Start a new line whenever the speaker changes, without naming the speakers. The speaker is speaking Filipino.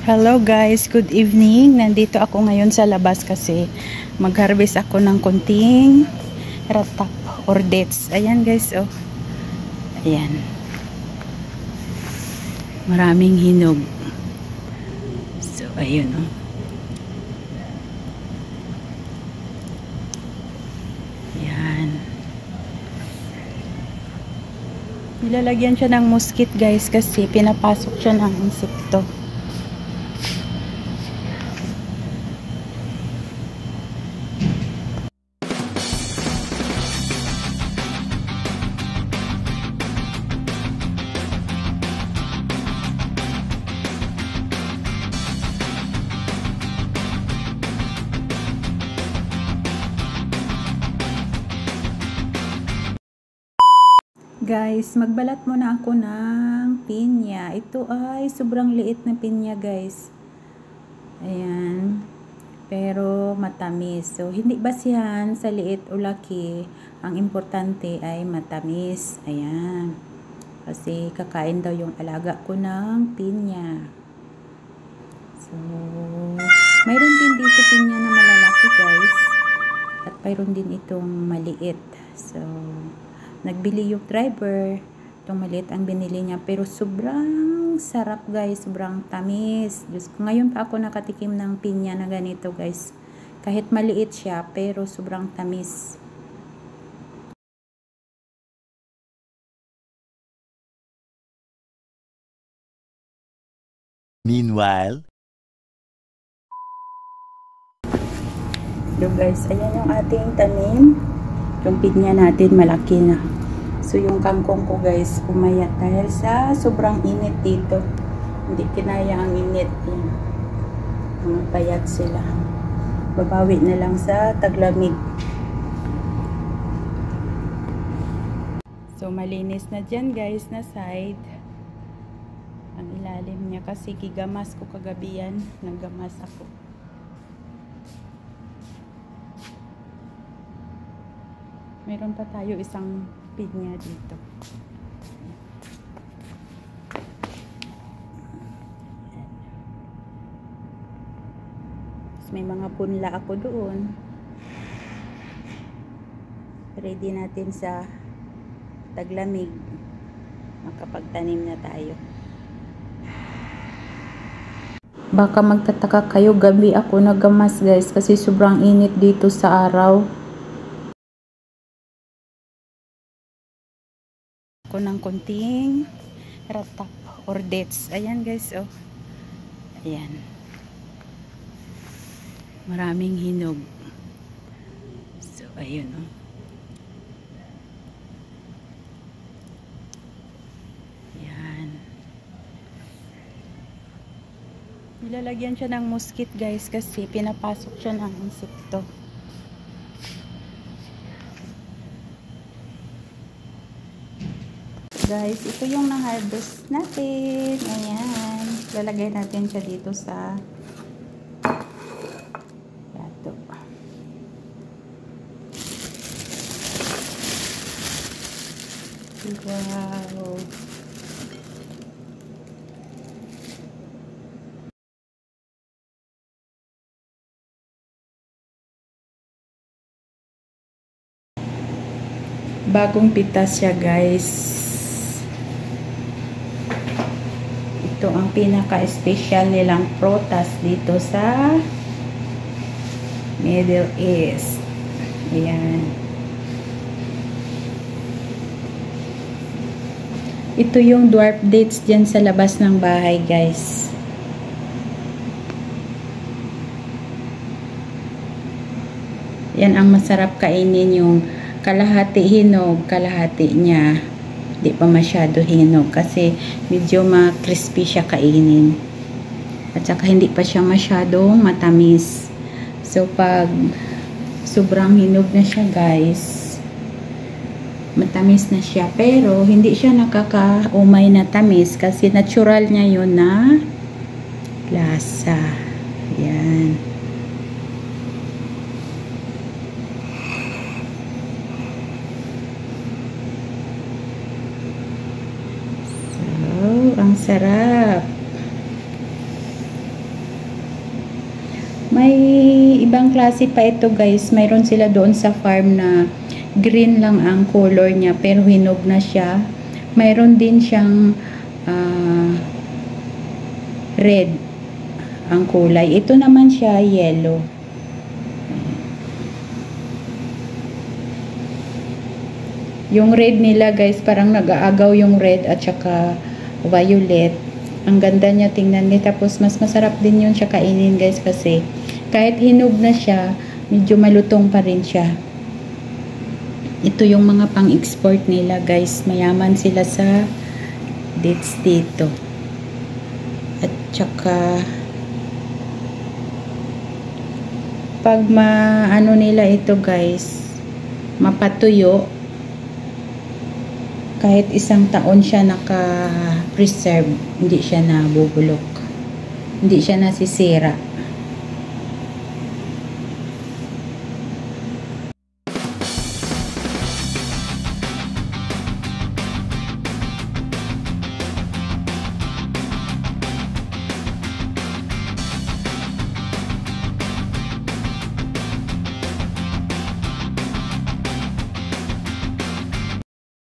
Hello guys, good evening. Nandito ako ngayon sa labas kasi mag-harvest ako ng konting ratap or dates. Ayan guys, oh. Ayan. Maraming hinog. So, ayun, oh. Ayan. Nilalagyan siya ng mosquito guys kasi pinapasok siya ng insekto. Guys, magbalat muna ako ng pinya. Ito ay sobrang liit na pinya guys. Ayan. Pero matamis. So, hindi basihan sa liit o laki. Ang importante ay matamis. Ayan. Kasi kakain daw yung alaga ko ng pinya. So, mayroon din dito pinya na malalaki guys. At mayroon din itong maliit. So, nagbili yung driver. Itong maliit ang binili niya. Pero sobrang sarap guys. Sobrang tamis. Diyos ko, ngayon pa ako nakatikim ng pinya na ganito guys. Kahit maliit siya, pero sobrang tamis.
Meanwhile,
So guys, ayan yung ating tanim. Yung pinya natin malaki na. So yung kangkong ko guys, pumayat dahil sa sobrang init dito. Hindi kinaya ang init. Mga payat sila. Babawi na lang sa taglamig. So malinis na dyan guys na side. Ang ilalim niya kasi gigamas ko kagabi yan. Naggamas ako. Meron pa tayo isang pinya dito. May mga punla ako doon. Ready natin sa taglamig. Makapagtanim na tayo. Baka magtataka kayo, gabi ako nagamas guys kasi sobrang init dito sa araw. Ako ng konting ratap or dates. Ayan guys, oh. Ayan. Maraming hinog. So, ayun, oh. Ayan. Nilalagyan siya ng mosquito guys kasi pinapasok siya ng insekto. Guys, ito yung na-harvest natin. Ayan. Lalagay natin siya dito sa plato. Wow. Bagong pitas siya guys. Ito ang pinaka-special nilang prutas dito sa Middle East. Ayan. Ito yung dwarf dates dyan sa labas ng bahay guys. Yan ang masarap kainin, yung kalahati hinog, kalahati niya di pa masyado hinog kasi medyo ma-crispy siya kainin at saka hindi pa siya masyadong matamis. So pag sobrang hinog na siya guys, matamis na siya pero hindi siya nakakaumay na tamis kasi natural niya yun na lasa. Yan. Ang sarap. May ibang klase pa ito guys. Mayroon sila doon sa farm na green lang ang color niya pero hinog na siya. Mayroon din siyang red ang kulay. Ito naman siya yellow. Yung red nila guys, parang nag-aagaw yung red at saka violet. Ang ganda niya tingnan niya. Tapos mas masarap din yun siya kainin guys kasi kahit hinog na siya, medyo malutong pa rin siya. Ito yung mga pang-export nila guys. Mayaman sila sa dates dito. At saka pag maano nila ito guys, mapatuyo, kahit isang taon siya naka-preserve, hindi siya nabubulok, hindi siya nasisira.